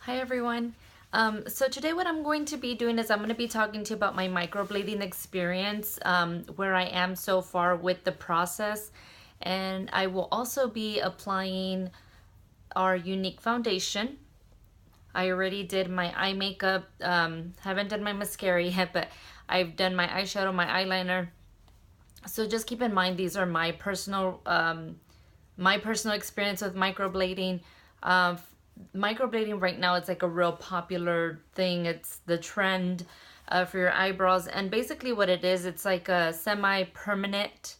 Hi everyone. So today what I'm going to be doing is I'm going to be talking to you about my microblading experience, where I am so far with the process, and I will also be applying our Younique foundation. I already did my eye makeup, haven't done my mascara yet, but I've done my eyeshadow, my eyeliner. So just keep in mind these are my personal experience with microblading. Uh, Microblading right now, it's like a real popular thing. It's the trend for your eyebrows. And basically what it is, it's like a semi-permanent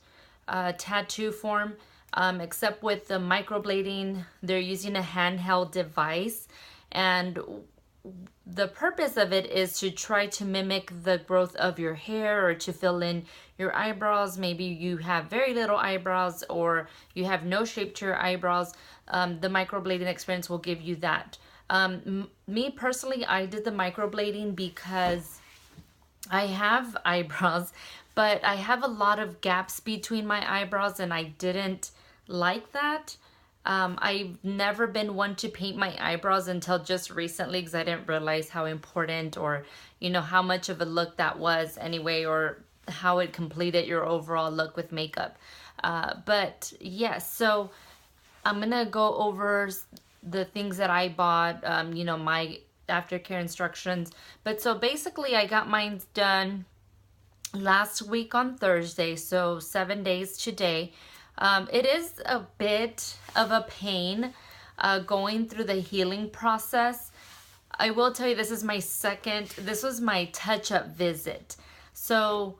tattoo form. Except with the microblading, they're using a handheld device. And the purpose of it is to try to mimic the growth of your hair or to fill in your eyebrows. Maybe you have very little eyebrows or you have no shape to your eyebrows. The microblading experience will give you that. Me personally, I did the microblading because I have eyebrows, but I have a lot of gaps between my eyebrows and I didn't like that. I've never been one to paint my eyebrows until just recently because I didn't realize how important or, how much of a look that was anyway, or how it completed your overall look with makeup. But yes, so I'm gonna go over the things that I bought, my aftercare instructions. But so basically, I got mine done last week on Thursday, so 7 days today. It is a bit of a pain going through the healing process. I will tell you, this was my touch-up visit. So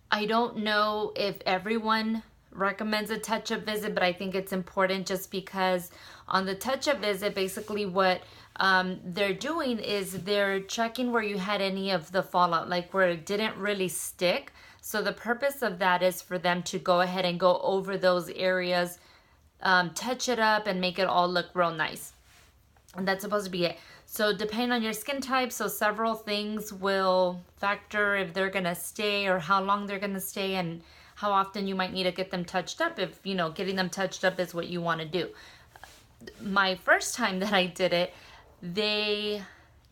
I don't know if everyone recommends a touch-up visit, but I think it's important just because on the touch-up visit, basically what they're doing is they're checking where you had any of the fallout, like where it didn't really stick. So the purpose of that is for them to go ahead and go over those areas, touch it up and make it all look real nice. And that's supposed to be it. So depending on your skin type, so several things will factor if they're gonna stay or how long they're gonna stay and how often you might need to get them touched up if, getting them touched up is what you wanna do. My first time that I did it, they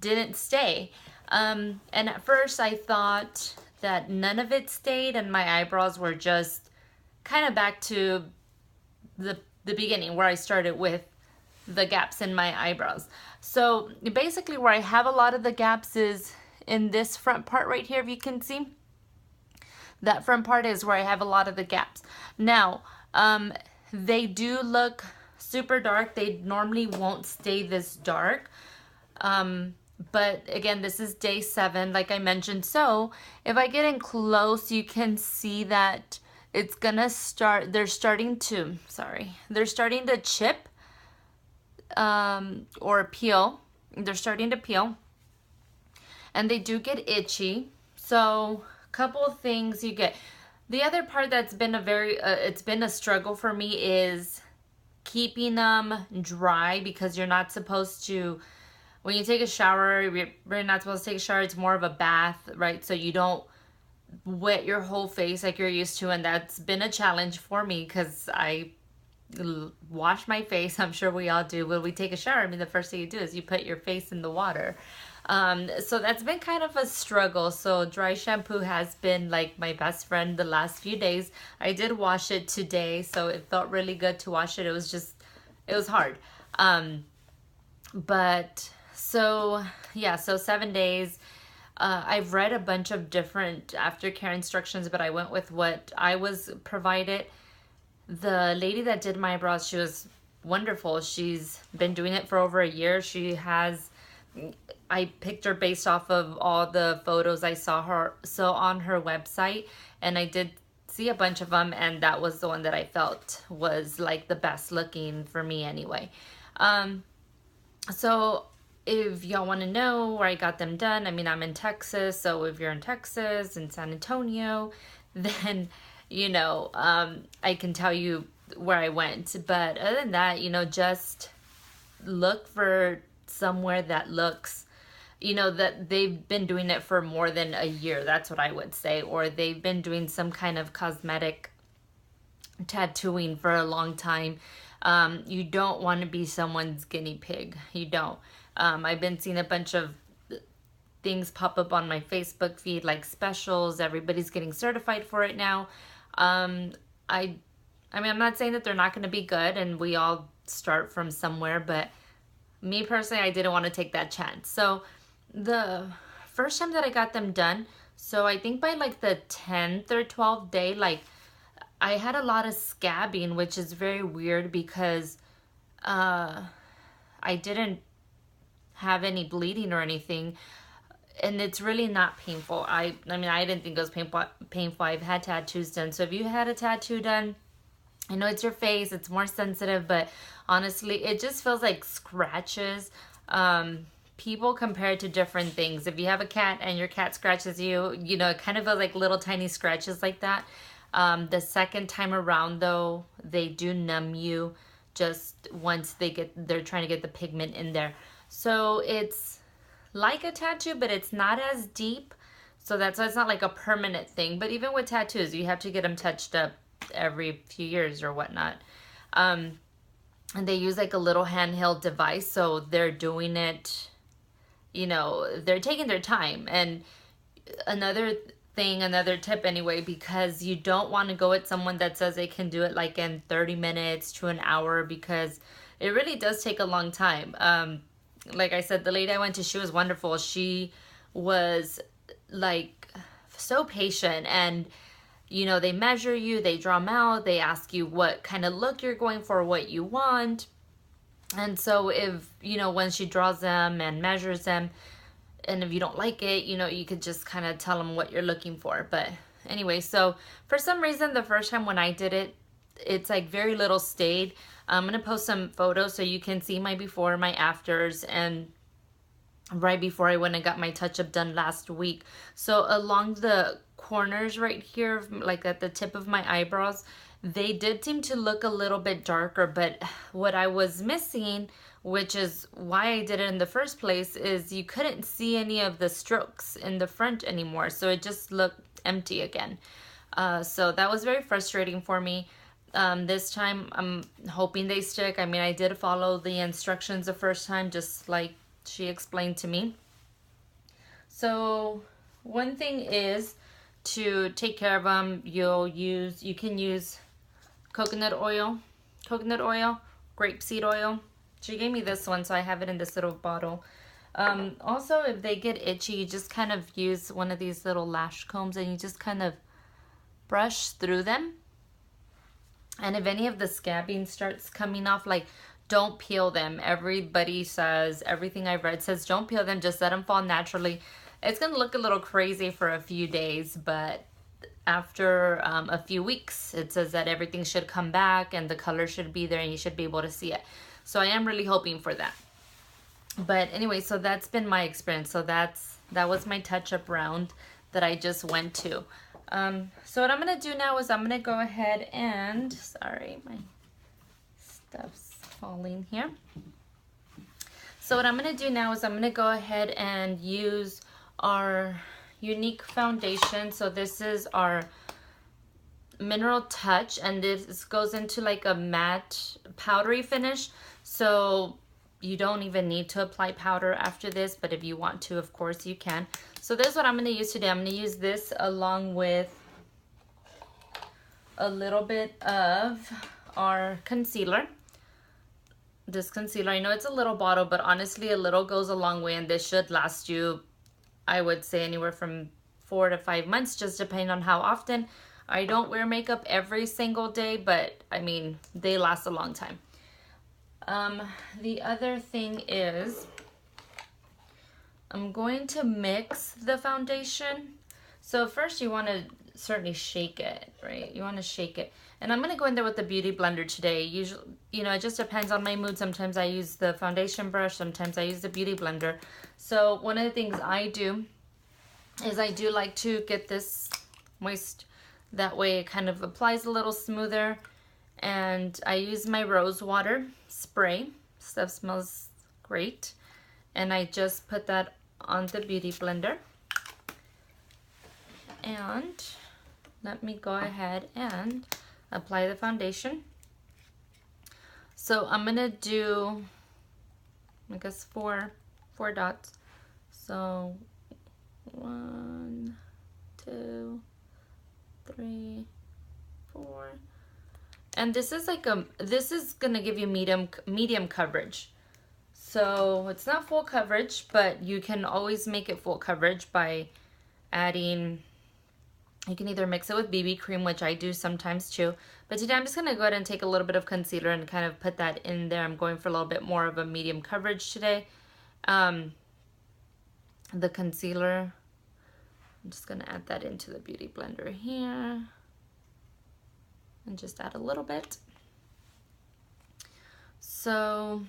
didn't stay. And at first I thought that none of it stayed and my eyebrows were just kind of back to the beginning where I started with the gaps in my eyebrows. So basically where I have a lot of the gaps is in this front part right here, if you can see. That front part is where I have a lot of the gaps. Now, they do look super dark. They normally won't stay this dark. But again, this is day 7, like I mentioned. So if I get in close, you can see that it's gonna start, they're starting to chip or peel. They're starting to peel and they do get itchy. So a couple of things you get. The other part that's been it's been a struggle for me is keeping them dry, because you're not supposed to, when you take a shower, you're not supposed to take a shower. It's more of a bath, right? So you don't wet your whole face like you're used to, and that's been a challenge for me because I wash my face. I'm sure we all do. When we take a shower, I mean, the first thing you do is you put your face in the water. So that's been kind of a struggle. So dry shampoo has been like my best friend the last few days. I did wash it today, so it felt really good to wash it. It was hard. But so yeah, so 7 days. I've read a bunch of different aftercare instructions, but I went with what I was provided. The lady that did my eyebrows, she was wonderful. She's been doing it for over a year. I picked her based off of all the photos I saw on her website, and I did see a bunch of them, and that was the one that I felt was like the best looking for me anyway. So if y'all want to know where I got them done, I mean, I'm in Texas, so if you're in Texas, in San Antonio, then, I can tell you where I went. But other than that, just look for somewhere that looks, that they've been doing it for more than a year. That's what I would say. Or they've been doing some kind of cosmetic tattooing for a long time. You don't want to be someone's guinea pig. You don't. I've been seeing a bunch of things pop up on my Facebook feed, like specials. Everybody's getting certified for it now. I mean, I'm not saying that they're not going to be good, and we all start from somewhere, but me personally, I didn't want to take that chance. So the first time that I got them done, so I think by like the 10th or 12th day, like I had a lot of scabbing, which is very weird because I didn't have any bleeding or anything, and it's really not painful. I mean, I didn't think it was painful. I've had tattoos done. So if you had a tattoo done, I know it's your face, it's more sensitive, but honestly, it just feels like scratches. People compare it to different things. If you have a cat and your cat scratches you, you know, it kind of feels like little tiny scratches like that. The second time around, though, they do numb you just once they're trying to get the pigment in there. So it's like a tattoo, but it's not as deep. So that's why it's not like a permanent thing. But even with tattoos, you have to get them touched up every few years or whatnot. And they use like a little handheld device. So they're doing it, you know, they're taking their time. And another tip anyway, because you don't want to go with someone that says they can do it like in 30 minutes to an hour, because it really does take a long time. Like I said, the lady I went to, she was wonderful. She was like so patient, and you know, they measure you, they draw them out, they ask you what kind of look you're going for, what you want. And so if, you know, when she draws them and measures them, and if you don't like it, you know, you could just kind of tell them what you're looking for. But anyway, so for some reason, the first time when I did it, it's like very little stayed. I'm going to post some photos so you can see my before, my afters, and right before I went and got my touch-up done last week. So along the corners right here, like at the tip of my eyebrows, they did seem to look a little bit darker, but what I was missing, which is why I did it in the first place, is you couldn't see any of the strokes in the front anymore. So it just looked empty again. So that was very frustrating for me. This time I'm hoping they stick. I mean, I did follow the instructions the first time, just like she explained to me. So one thing is to take care of them. You can use coconut oil, grapeseed oil. She gave me this one, so I have it in this little bottle. Also, if they get itchy, you just kind of use one of these little lash combs and you just kind of brush through them. And if any of the scabbing starts coming off, like, don't peel them. Everybody says, everything I've read says don't peel them, just let them fall naturally. It's going to look a little crazy for a few days, but after a few weeks, it says that everything should come back and the color should be there and you should be able to see it. So I am really hoping for that. But anyway, so that's been my experience. So that was my touch-up round that I just went to. So what I'm going to do now is I'm going to go ahead and, sorry, my stuff's falling here. So what I'm going to do now is I'm going to go ahead and use our Younique foundation. So this is our Mineral Touch, and this goes into like a matte powdery finish. So you don't even need to apply powder after this, but if you want to, of course you can. So this is what I'm going to use today. I'm going to use this along with a little bit of our concealer. This concealer, I know it's a little bottle, but honestly a little goes a long way, and this should last you, I would say, anywhere from 4 to 5 months, just depending on how often. I don't wear makeup every single day, but I mean, they last a long time. The other thing is I'm going to mix the foundation. So first you want to certainly shake it, right? You want to shake it. And I'm going to go in there with the beauty blender today. Usually, you know, it just depends on my mood. Sometimes I use the foundation brush, sometimes I use the beauty blender. So one of the things I do is I do like to get this moist. That way it kind of applies a little smoother. And I use my rose water spray. Stuff smells great. And I just put that on the beauty blender. And let me go ahead and apply the foundation. So I'm gonna do, I guess, four dots. So 1, 2, 3, 4. And this is like this is gonna give you medium coverage. So it's not full coverage, but you can always make it full coverage by adding, you can either mix it with BB cream, which I do sometimes too. But today I'm just gonna go ahead and take a little bit of concealer and kind of put that in there. I'm going for a little bit more of a medium coverage today. The concealer, I'm just gonna add that into the beauty blender here. And just add a little bit. So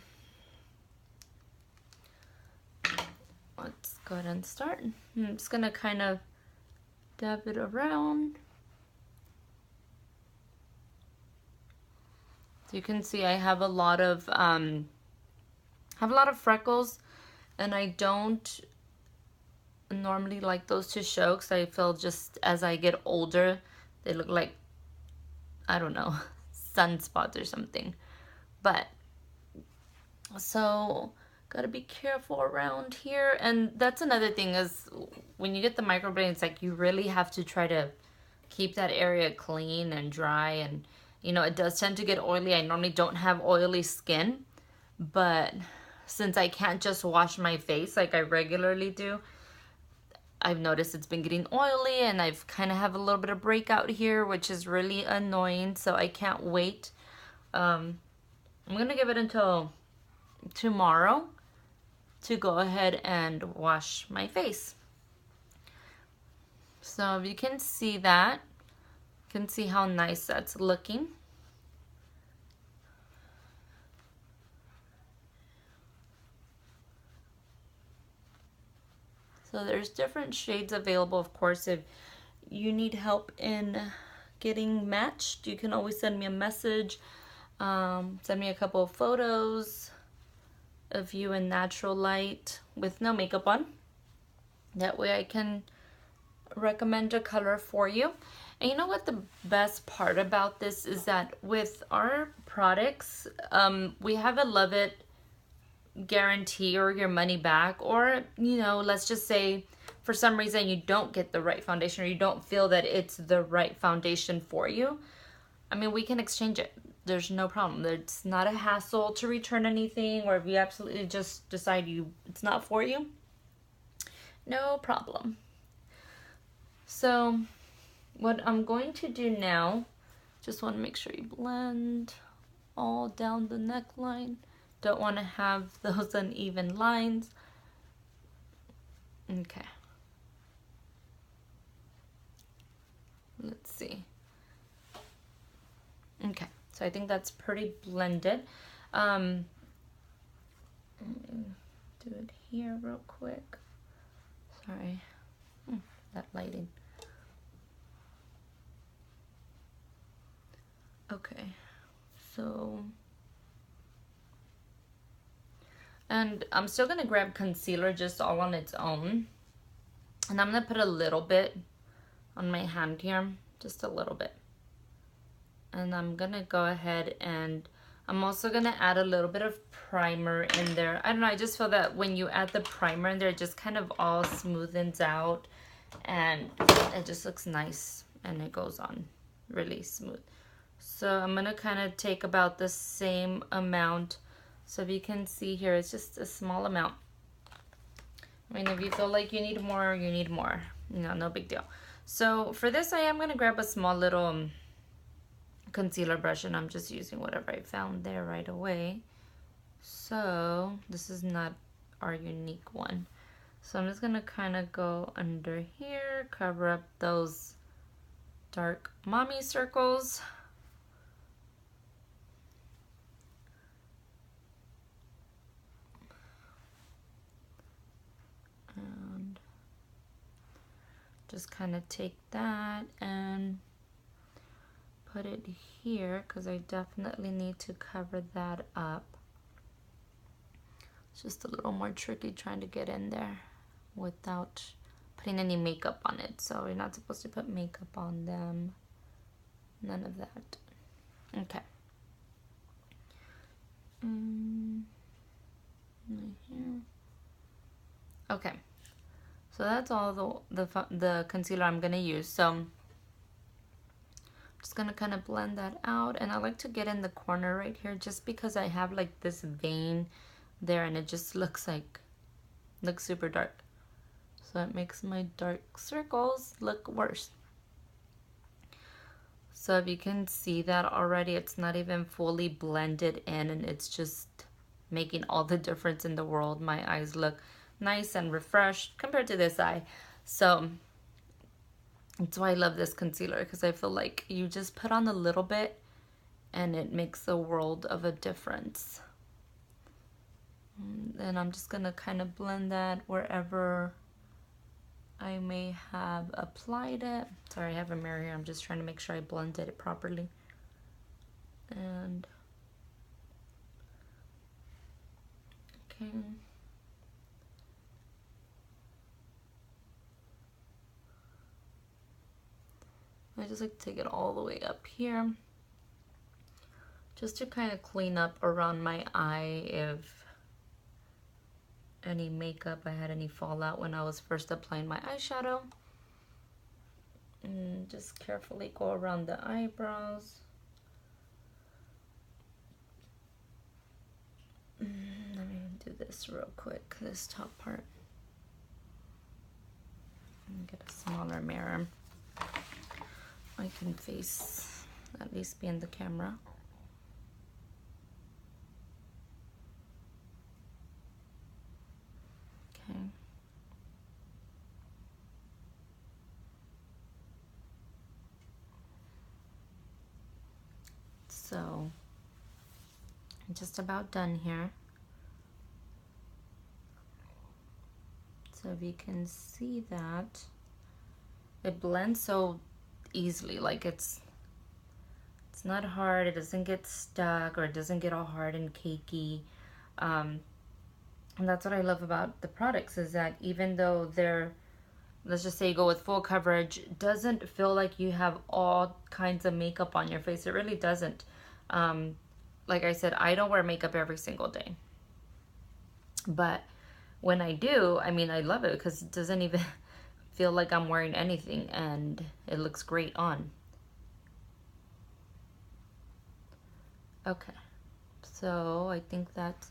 let's go ahead and start. I'm just gonna kind of dab it around. So you can see I have a lot of freckles, and I don't normally like those to show because I feel just as I get older, they look like, I don't know, sunspots or something. But so gotta be careful around here. And that's another thing, is when you get the microblading, it's like you really have to try to keep that area clean and dry. And you know, it does tend to get oily. I normally don't have oily skin, but since I can't just wash my face like I regularly do, I've noticed it's been getting oily, and I've kind of have a little bit of breakout here, which is really annoying. So I can't wait. I'm gonna give it until tomorrow to go ahead and wash my face. So if you can see that, you can see how nice that's looking. So there's different shades available. Of course, if you need help in getting matched, you can always send me a message. Send me a couple of photos of you in natural light with no makeup on. That way I can recommend a color for you. And you know what the best part about this is, that with our products, we have a love it guarantee or your money back. Or, you know, let's just say for some reason you don't get the right foundation, or you don't feel that it's the right foundation for you. I mean, we can exchange it. There's no problem. It's not a hassle to return anything, or if you absolutely just decide it's not for you, no problem. So what I'm going to do now, just want to make sure you blend all down the neckline. Don't want to have those uneven lines. Okay. Let's see. Okay, so I think that's pretty blended. Do it here real quick. Sorry, that lighting. Okay, so, and I'm still gonna grab concealer just all on its own, and I'm gonna put a little bit on my hand here, just a little bit. And I'm gonna go ahead and I'm also gonna add a little bit of primer in there. I don't know, I just feel that when you add the primer in there, it just kind of all smoothens out and it just looks nice and it goes on really smooth. So I'm gonna kind of take about the same amount. So if you can see here, it's just a small amount. I mean, if you feel like you need more, you need more. You know, no big deal. So for this, I am gonna grab a small little concealer brush, and I'm just using whatever I found there right away. So this is not our Younique one. So I'm just gonna kind of go under here, cover up those dark mommy circles. And just kind of take that and put it here, because I definitely need to cover that up. It's just a little more tricky trying to get in there without putting any makeup on it. So we're not supposed to put makeup on them. None of that. Okay. Right here. Okay, so that's all the concealer I'm gonna use. So I'm just gonna kind of blend that out, and I like to get in the corner right here just because I have like this vein there, and it just looks super dark. So it makes my dark circles look worse. So if you can see that already, it's not even fully blended in, and it's just making all the difference in the world. My eyes look nice and refreshed compared to this eye. So that's why I love this concealer, because I feel like you just put on a little bit and it makes a world of a difference. And then I'm just gonna kind of blend that wherever I may have applied it. Sorry, I have a mirror here. I'm just trying to make sure I blended it properly. And okay. I just like to take it all the way up here, just to kind of clean up around my eye if any makeup, I had any fallout when I was first applying my eyeshadow. And just carefully go around the eyebrows. Let me do this real quick, this top part. Get a smaller mirror. I can face, at least be in the camera. Okay. So, I'm just about done here. So if you can see that, it blends so easily, like it's not hard, it doesn't get stuck, or it doesn't get all hard and cakey. And that's what I love about the products, is that even though they're, let's just say you go with full coverage, it doesn't feel like you have all kinds of makeup on your face. It really doesn't. Like I said, I don't wear makeup every single day, but when I do, I mean, I love it because it doesn't even feel like I'm wearing anything, and it looks great on. Okay, so I think that's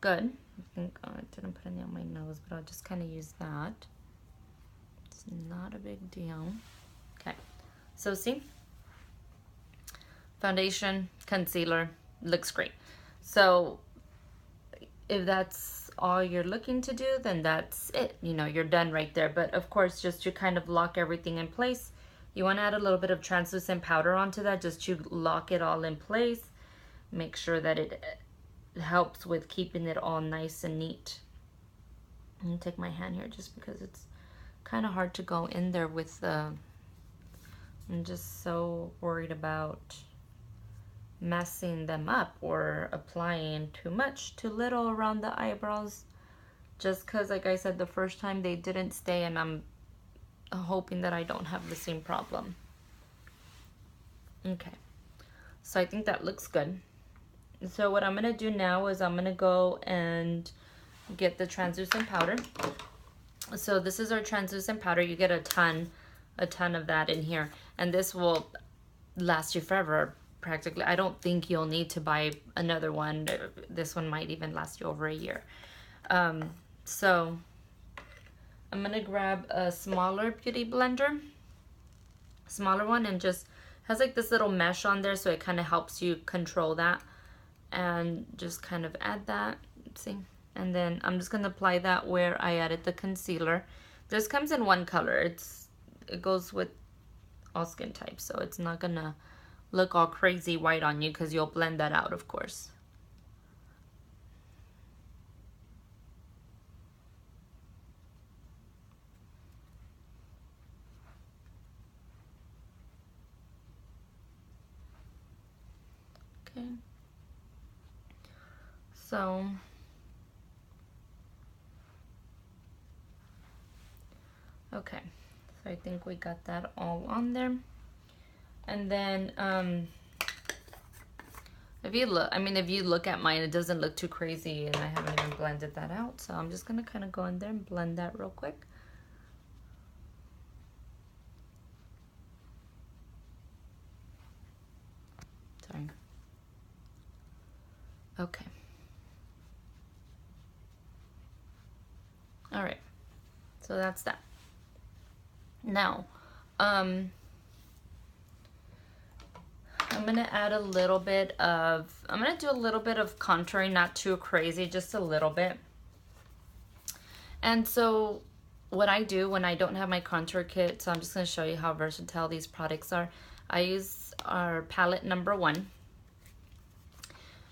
good. I think I didn't put any on my nose, but I'll just kind of use that. It's not a big deal. Okay, so see, foundation, concealer, looks great. So if that's all you're looking to do, then that's it. You know, you're done right there. But of course, just to kind of lock everything in place, you want to add a little bit of translucent powder onto that just to lock it all in place. Make sure that it helps with keeping it all nice and neat. I'm gonna take my hand here just because it's kind of hard to go in there with the, I'm just so worried about messing them up or applying too much, too little around the eyebrows, just because, like I said, the first time they didn't stay, and I'm hoping that I don't have the same problem. Okay, so I think that looks good. So what I'm gonna do now is I'm gonna go and get the translucent powder. So this is our translucent powder. You get a ton of that in here, and this will last you forever practically. I don't think you'll need to buy another one. This one might even last you over a year. So I'm gonna grab a smaller beauty blender, smaller one, and just has like this little mesh on there, so it kind of helps you control that, and just kind of add that, see, and then I'm just gonna apply that where I added the concealer. This comes in one color. It goes with all skin types, so it's not gonna look all crazy white on you because you'll blend that out, of course. Okay, so okay, so I think we got that all on there. And then If you look, I mean, if you look at mine, it doesn't look too crazy, and I haven't even blended that out. So I'm just gonna kind of go in there and blend that real quick. Sorry. Okay. All right. So that's that. Now, I'm gonna add a little bit of, I'm gonna do a little bit of contouring, not too crazy, just a little bit. And so what I do when I don't have my contour kit, so I'm just gonna show you how versatile these products are. I use our palette number 1.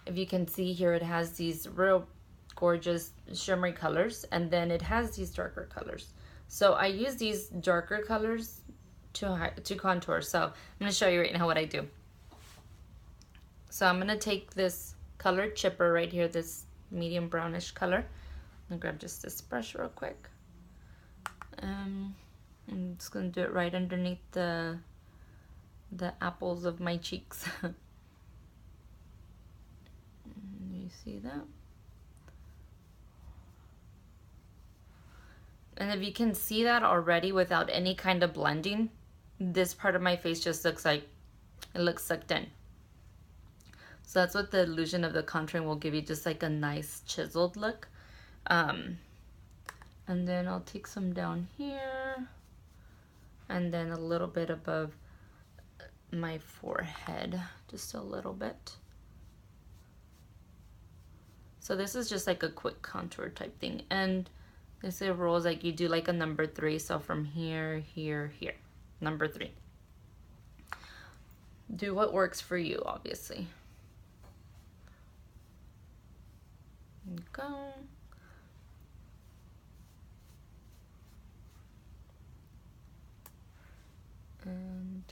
If you can see here, it has these real gorgeous shimmery colors, and then it has these darker colors. So I use these darker colors to contour. So I'm gonna show you right now what I do. So I'm gonna take this color chipper right here, this medium brownish color. I'm gonna grab just this brush real quick. I'm just gonna do it right underneath the apples of my cheeks. You see that? And if you can see that already without any kind of blending, this part of my face just looks like it looks sucked in. So that's what the illusion of the contouring will give you, just like a nice chiseled look. And then I'll take some down here, and then a little bit above my forehead, just a little bit. So this is just like a quick contour type thing, and this rolls like you do like a number 3. So from here, here, here, number 3. Do what works for you, obviously. There you go. And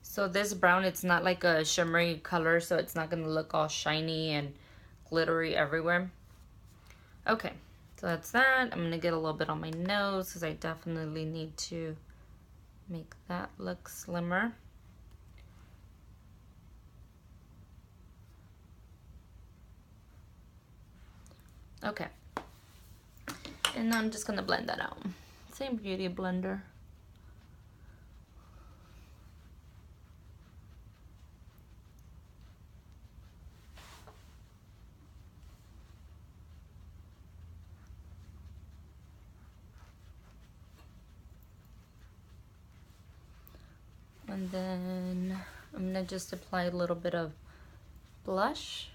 so this brown, it's not like a shimmery color, so it's not gonna look all shiny and glittery everywhere. Okay, so that's that. I'm gonna get a little bit on my nose because I definitely need to make that look slimmer. Okay, and I'm just gonna blend that out. Same beauty blender. And then I'm gonna just apply a little bit of blush.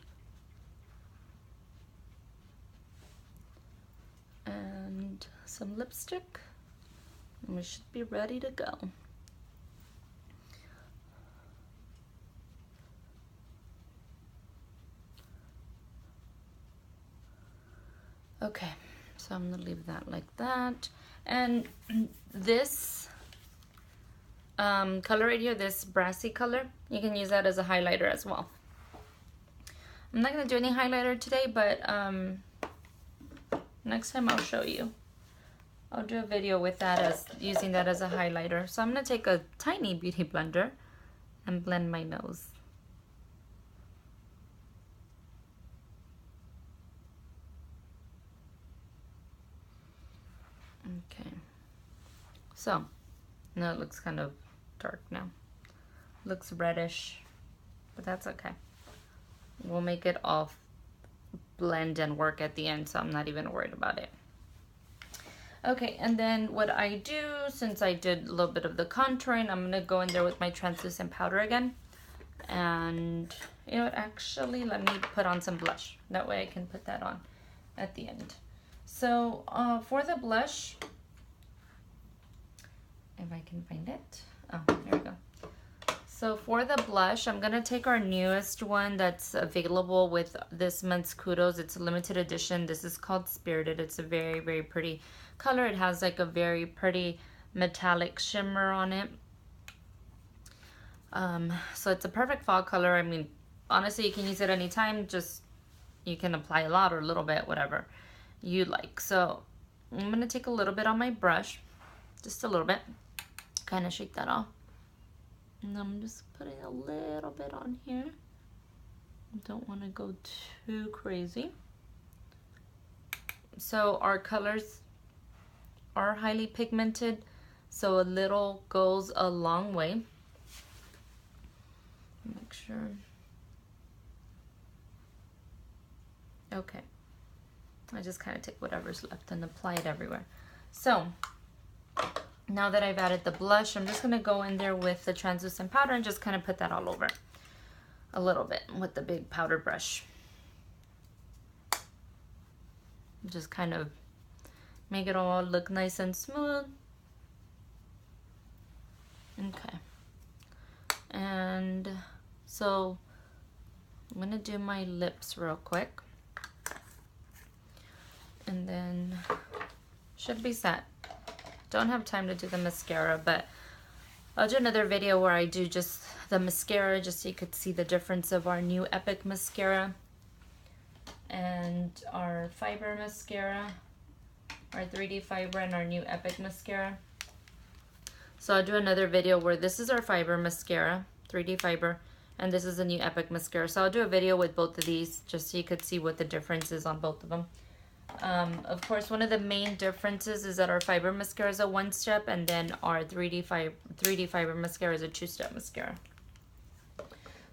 And some lipstick. And we should be ready to go. Okay, so I'm gonna leave that like that. And this color right here, this brassy color, you can use that as a highlighter as well. I'm not gonna do any highlighter today, but next time I'll show you. I'll do a video with that, as using that as a highlighter. So I'm gonna take a tiny beauty blender and blend my nose. Okay, so now it looks kind of dark now. Looks reddish, but that's okay. We'll make it all blend and work at the end, so I'm not even worried about it. Okay, and then what I do, since I did a little bit of the contouring, I'm gonna go in there with my translucent powder again. And you know what, actually, let me put on some blush. That way I can put that on at the end. So for the blush, if I can find it. Oh, there we go. So for the blush, I'm gonna take our newest one that's available with this month's Kudos. It's a limited edition. This is called Spirited. It's a very, very pretty color. It has like a very pretty metallic shimmer on it. So it's a perfect fall color. I mean, honestly, you can use it anytime. Just, you can apply a lot or a little bit, whatever you like. So I'm gonna take a little bit on my brush, just a little bit, kind of shake that off. And I'm just putting a little bit on here. Don't want to go too crazy. So our colors are highly pigmented, so a little goes a long way. Make sure. Okay. I just kind of take whatever's left and apply it everywhere. So now that I've added the blush, I'm just going to go in there with the translucent powder and just kind of put that all over a little bit with the big powder brush. Just kind of make it all look nice and smooth. Okay. And so I'm going to do my lips real quick. And then should be set. Don't have time to do the mascara, but I'll do another video where I do just the mascara, just so you could see the difference of our new Epic mascara and our fiber mascara, our 3D fiber and our new Epic mascara. So I'll do another video where this is our fiber mascara, 3D fiber, and this is the new Epic mascara. So I'll do a video with both of these just so you could see what the difference is on both of them. Of course, one of the main differences is that our fiber mascara is a one-step, and then our 3D fiber mascara is a two-step mascara.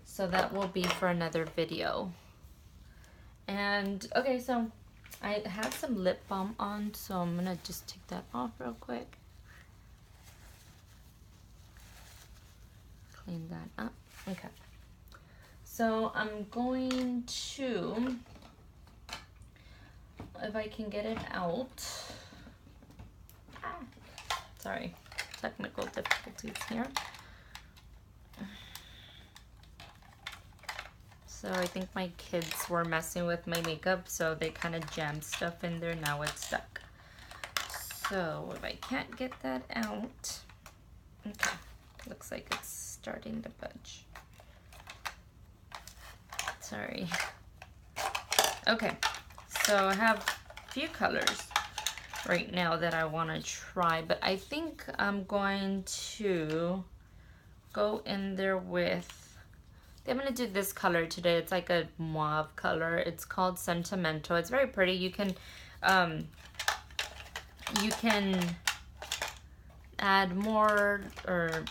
So that will be for another video. And okay, so I have some lip balm on, so I'm gonna just take that off real quick. Clean that up. Okay. So I'm going to, if I can get it out. Sorry, technical difficulties here. So I think my kids were messing with my makeup, so they kind of jammed stuff in there. Now it's stuck. So if I can't get that out, okay, looks like it's starting to budge. Sorry. Okay, so I have a few colors right now that I want to try, but I think I'm going to go in there with, I'm going to do this color today. It's like a mauve color. It's called Sentimental. It's very pretty. You can add more, or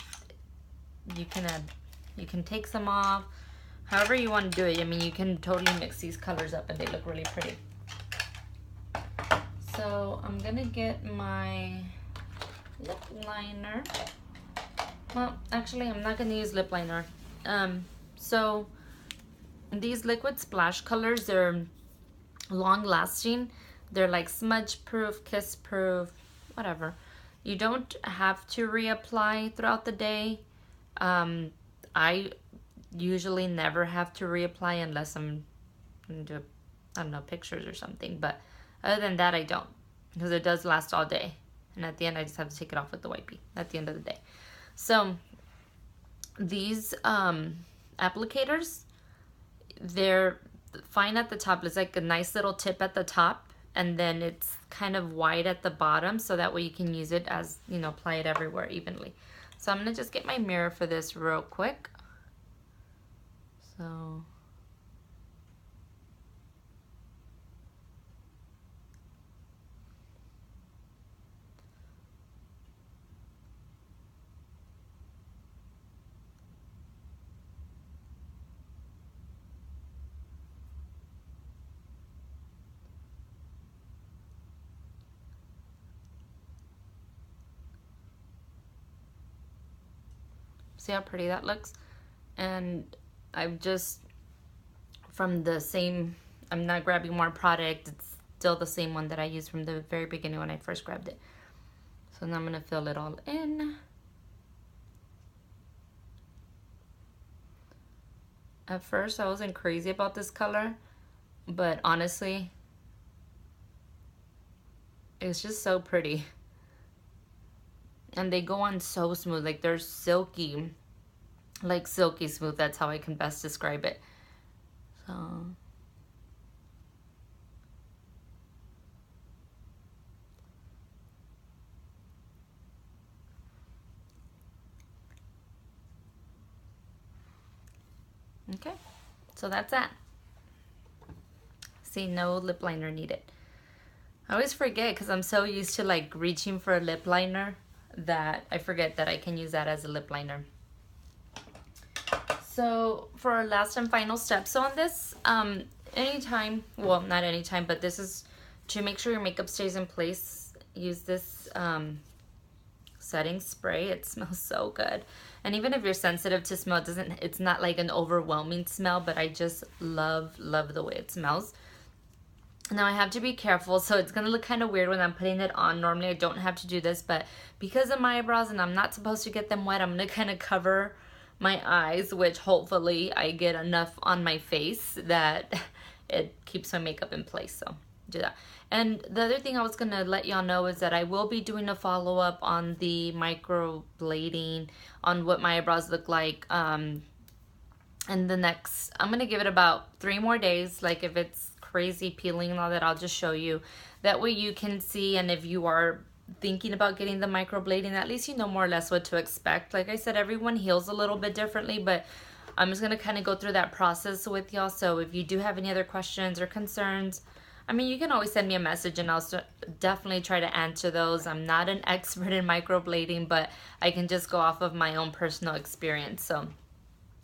you can take some off. However you want to do it. I mean, you can totally mix these colors up and they look really pretty. So I'm going to get my lip liner. Well, actually, I'm not going to use lip liner. So these liquid splash colors, they're long lasting. They're like smudge proof, kiss proof, whatever. You don't have to reapply throughout the day. I usually never have to reapply unless I'm gonna do, I don't know, pictures or something. But other than that, I don't, because it does last all day. And at the end, I just have to take it off with the wipey at the end of the day. So these applicators, they're fine at the top. It's like a nice little tip at the top, and then it's kind of wide at the bottom, so that way you can use it as, you know, apply it everywhere evenly. So I'm gonna just get my mirror for this real quick. So see how pretty that looks? And I've just, from the same, I'm not grabbing more product, it's still the same one that I used from the very beginning when I first grabbed it. So now I'm gonna fill it all in. At first I wasn't crazy about this color, but honestly, it's just so pretty. And they go on so smooth, like they're silky, like silky smooth. That's how I can best describe it. So okay, So that's that. See, no lip liner needed. I always forget because I'm so used to like reaching for a lip liner that I forget that I can use that as a lip liner. So for our last and final step, so on this, anytime, well, not anytime, but this is to make sure your makeup stays in place, use this setting spray. It smells so good. And even if you're sensitive to smell, it's not like an overwhelming smell, but I just love the way it smells. Now I have to be careful, so it's gonna look kind of weird when I'm putting it on. Normally I don't have to do this, but because of my eyebrows and I'm not supposed to get them wet, I'm gonna kind of cover my eyes, which hopefully I get enough on my face that it keeps my makeup in place. So do that. And the other thing I was gonna let y'all know is that I will be doing a follow-up on the microblading, on what my eyebrows look like. And the next, I'm gonna give it about 3 more days. Like if it's crazy peeling and all that, I'll just show you. That way you can see, and if you are thinking about getting the microblading, at least you know more or less what to expect. Like I said, everyone heals a little bit differently, but I'm just gonna kind of go through that process with y'all. So if you do have any other questions or concerns, I mean, you can always send me a message and I'll definitely try to answer those. I'm not an expert in microblading, but I can just go off of my own personal experience. So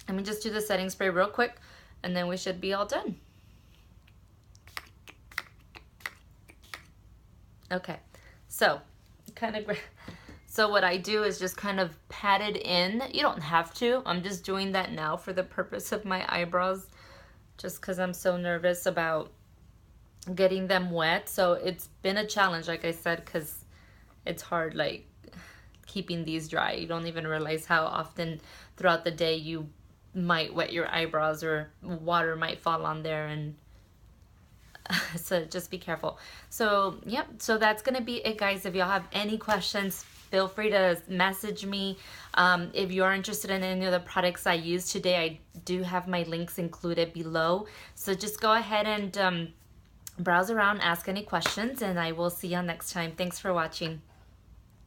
let me just do the setting spray real quick and then we should be all done. Okay, so what I do is just kind of pat it in. You don't have to. I'm just doing that now for the purpose of my eyebrows, just because I'm so nervous about getting them wet. So it's been a challenge, like I said, because it's hard, like, keeping these dry. You don't even realize how often throughout the day you might wet your eyebrows or water might fall on there, and so just be careful. So yep, so that's gonna be it, guys. If y'all have any questions, feel free to message me. If you're interested in any of the products I used today, I do have my links included below, so just go ahead and browse around, ask any questions, and I will see y'all next time. Thanks for watching.